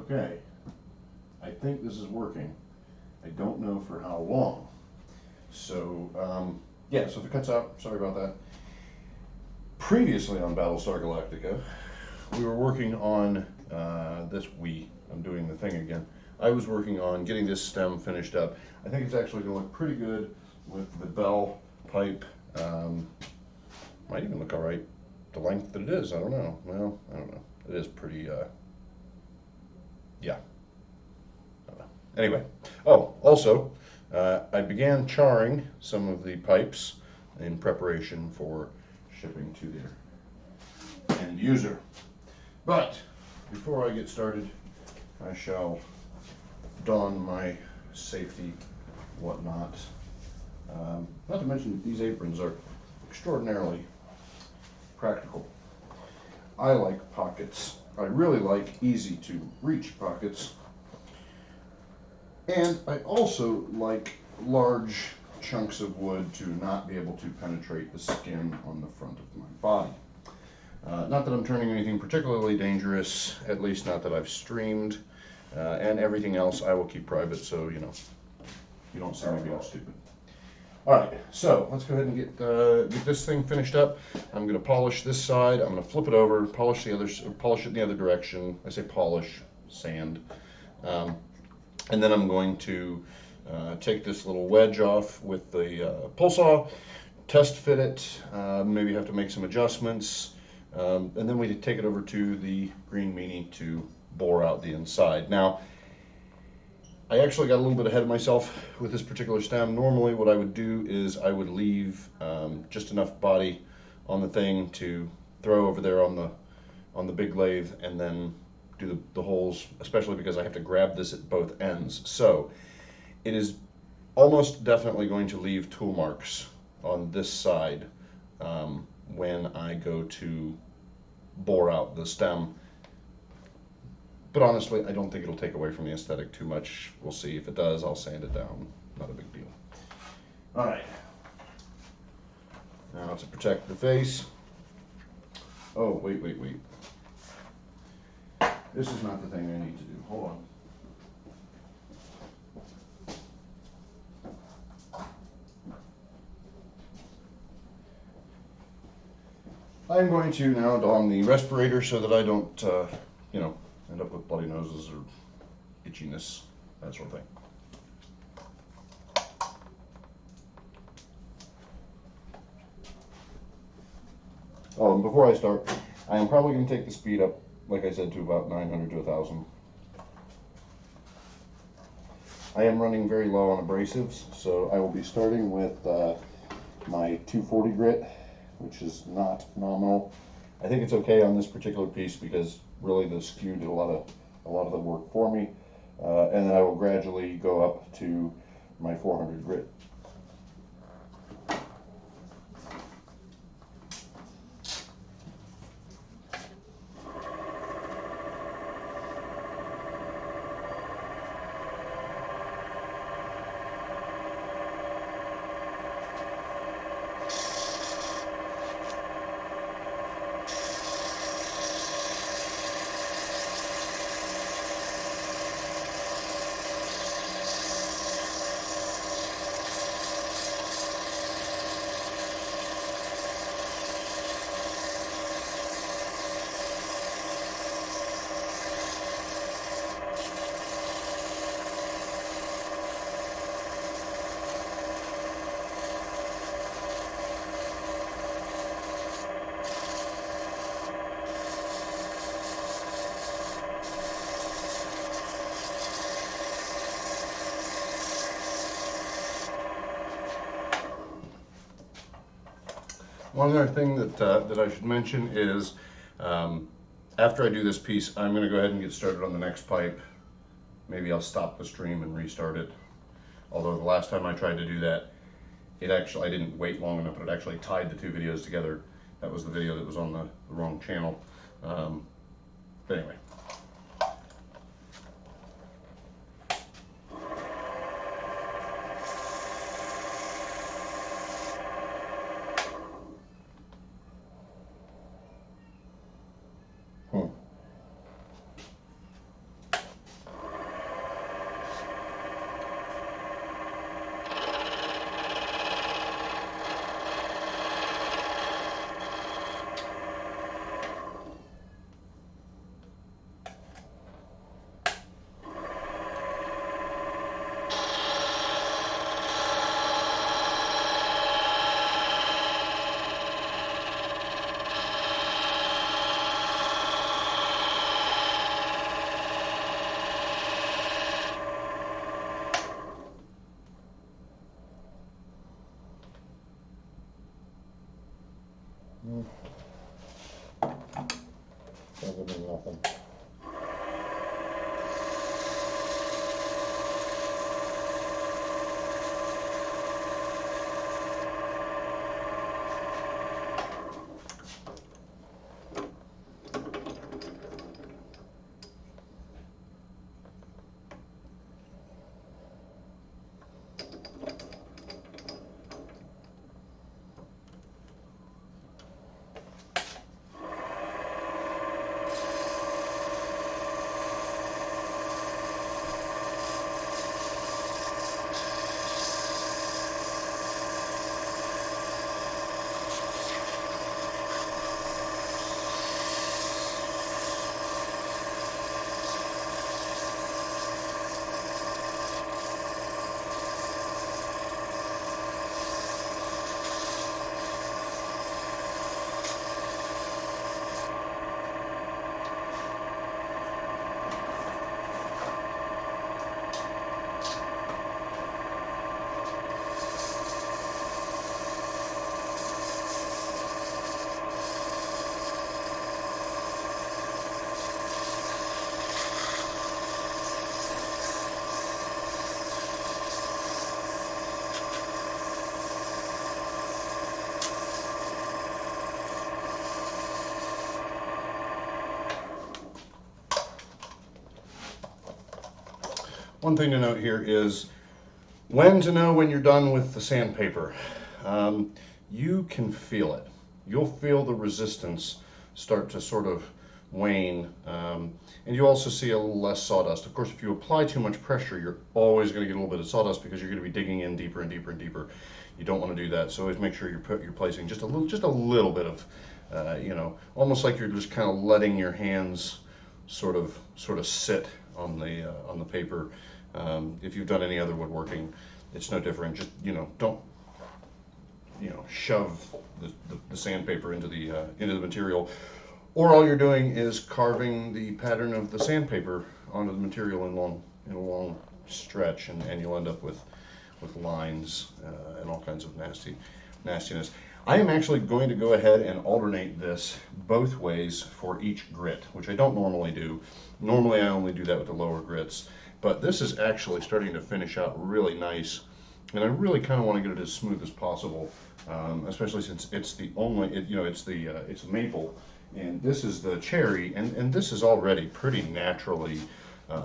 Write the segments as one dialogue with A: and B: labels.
A: Okay, I think this is working. I don't know for how long. So, yeah, so if it cuts out, sorry about that. Previously on Battlestar Galactica, we were working on I'm doing the thing again. I was working on getting this stem finished up. I think it's actually going to look pretty good with the bell pipe. Might even look all right the length that it is. I don't know. Well, I don't know. It is pretty, yeah. I don't know. Anyway, oh, also, I began charring some of the pipes in preparation for shipping to their end user. But before I get started, I shall don my safety whatnot. Not to mention that these aprons are extraordinarily practical. I like pockets. I really like easy to reach pockets. And I also like large chunks of wood to not be able to penetrate the skin on the front of my body. Not that I'm turning anything particularly dangerous, at least not that I've streamed, and everything else I will keep private, so you don't see me being stupid. All right, so let's go ahead and get this thing finished up. I'm going to polish this side. I'm going to flip it over, polish it in the other direction. I say polish, sand, and then I'm going to take this little wedge off with the pull saw, test fit it, maybe have to make some adjustments, and then we take it over to the Green Meanie to bore out the inside. Now, I actually got a little bit ahead of myself with this particular stem. Normally what I would do is I would leave just enough body on the thing to throw over there on the big lathe and then do the holes, especially because I have to grab this at both ends. So it is almost definitely going to leave tool marks on this side when I go to bore out the stem. But honestly, I don't think it'll take away from the aesthetic too much. We'll see. If it does, I'll sand it down. Not a big deal. All right. Now to protect the face. Oh, wait. This is not the thing I need to do. Hold on. I'm going to now don the respirator so that I don't, end up with bloody noses or itchiness, that sort of thing. Oh, and before I start, I am probably going to take the speed up, like I said, to about 900 to 1,000. I am running very low on abrasives, so I will be starting with my 240 grit, which is not phenomenal. I think it's okay on this particular piece because really the skew did a lot of the work for me, and then I will gradually go up to my 400 grit. One other thing that I should mention is after I do this piece, I'm going to go ahead and get started on the next pipe. Maybe I'll stop the stream and restart it. Although the last time I tried to do that, I didn't wait long enough, but it actually tied the two videos together. That was the video that was on the wrong channel. But anyway. Better than nothing. One thing to note here is when to know when you're done with the sandpaper. You can feel it. You'll feel the resistance start to sort of wane, and you also see a little less sawdust. Of course, if you apply too much pressure, you're always going to get a little bit of sawdust because you're going to be digging in deeper and deeper and deeper. You don't want to do that, so always make sure you're placing just a little bit of, you know, almost like you're just kind of letting your hands sort of sit on the paper. If you've done any other woodworking, it's no different. Just, you know, don't, you know, shove the sandpaper into the material, or all you're doing is carving the pattern of the sandpaper onto the material in a long stretch, and you'll end up with lines and all kinds of nastiness. I am actually going to go ahead and alternate this both ways for each grit, which I don't normally do. Normally I only do that with the lower grits, but this is actually starting to finish out really nice, and I really kind of want to get it as smooth as possible, especially since it's the only, you know, it's maple, and this is the cherry, and this is already pretty naturally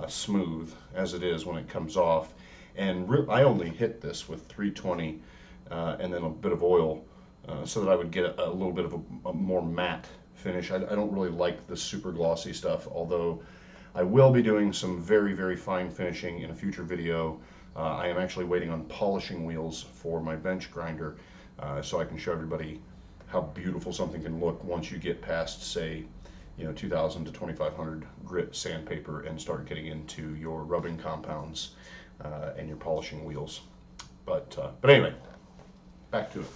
A: smooth as it is when it comes off. And I only hit this with 320 and then a bit of oil so that I would get a little bit of a more matte finish. I don't really like the super glossy stuff, although I will be doing some very, very fine finishing in a future video. I am actually waiting on polishing wheels for my bench grinder, so I can show everybody how beautiful something can look once you get past, say, you know, 2,000 to 2,500 grit sandpaper and start getting into your rubbing compounds and your polishing wheels. But anyway, back to it.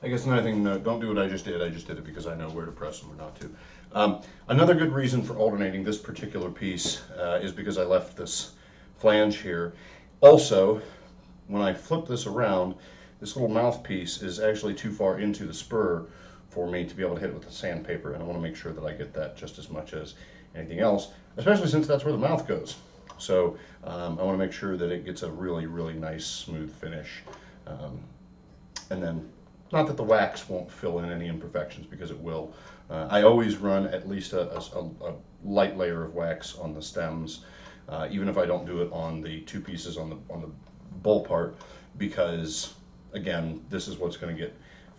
A: I guess another thing, don't do what I just did. I just did it because I know where to press them or not to. Another good reason for alternating this particular piece is because I left this flange here. Also, when I flip this around, this little mouthpiece is actually too far into the spur for me to be able to hit it with the sandpaper, and I want to make sure that I get that just as much as anything else, especially since that's where the mouth goes. So I want to make sure that it gets a really, really nice smooth finish. And then, not that the wax won't fill in any imperfections, because it will. I always run at least a light layer of wax on the stems, even if I don't do it on the two pieces on the bowl part, because again, this is what's going to get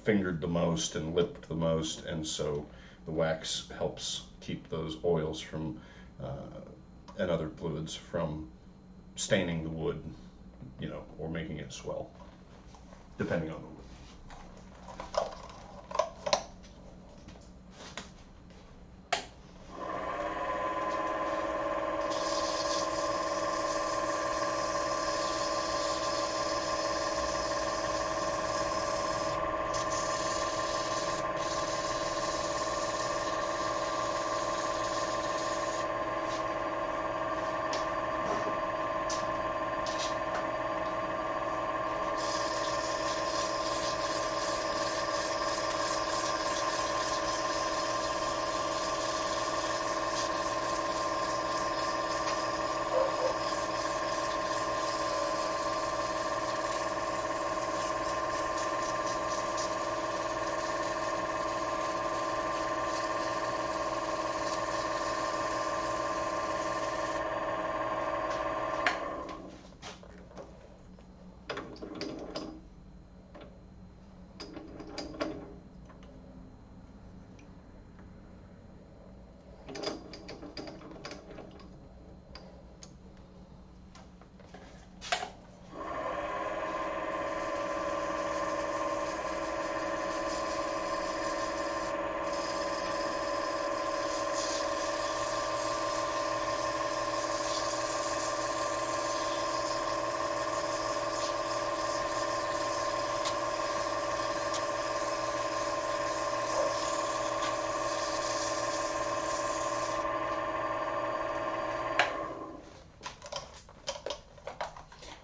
A: fingered the most and lipped the most, and so the wax helps keep those oils from and other fluids from staining the wood, you know, or making it swell, depending on the wood.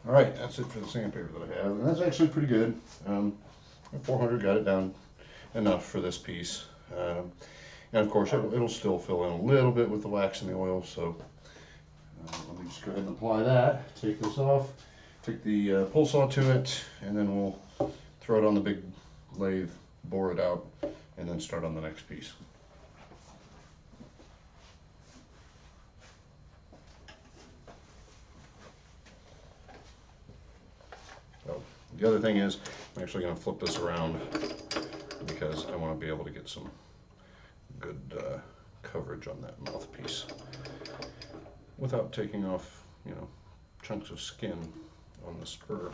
A: All right, that's it for the sandpaper that I have, and that's actually pretty good. 400 got it down enough for this piece. And of course, it'll still fill in a little bit with the wax and the oil, so let me just go ahead and apply that. Take this off, take the pull saw to it, and then we'll throw it on the big lathe, bore it out, and then start on the next piece. So the other thing is, I'm actually going to flip this around because I want to be able to get some good coverage on that mouthpiece without taking off, you know, chunks of skin on the spur.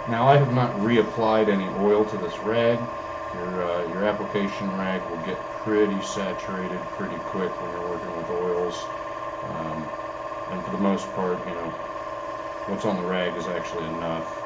A: Now I have not reapplied any oil to this rag. Your application rag will get pretty saturated pretty quick when you're working with oils. And for the most part, you know, what's on the rag is actually enough.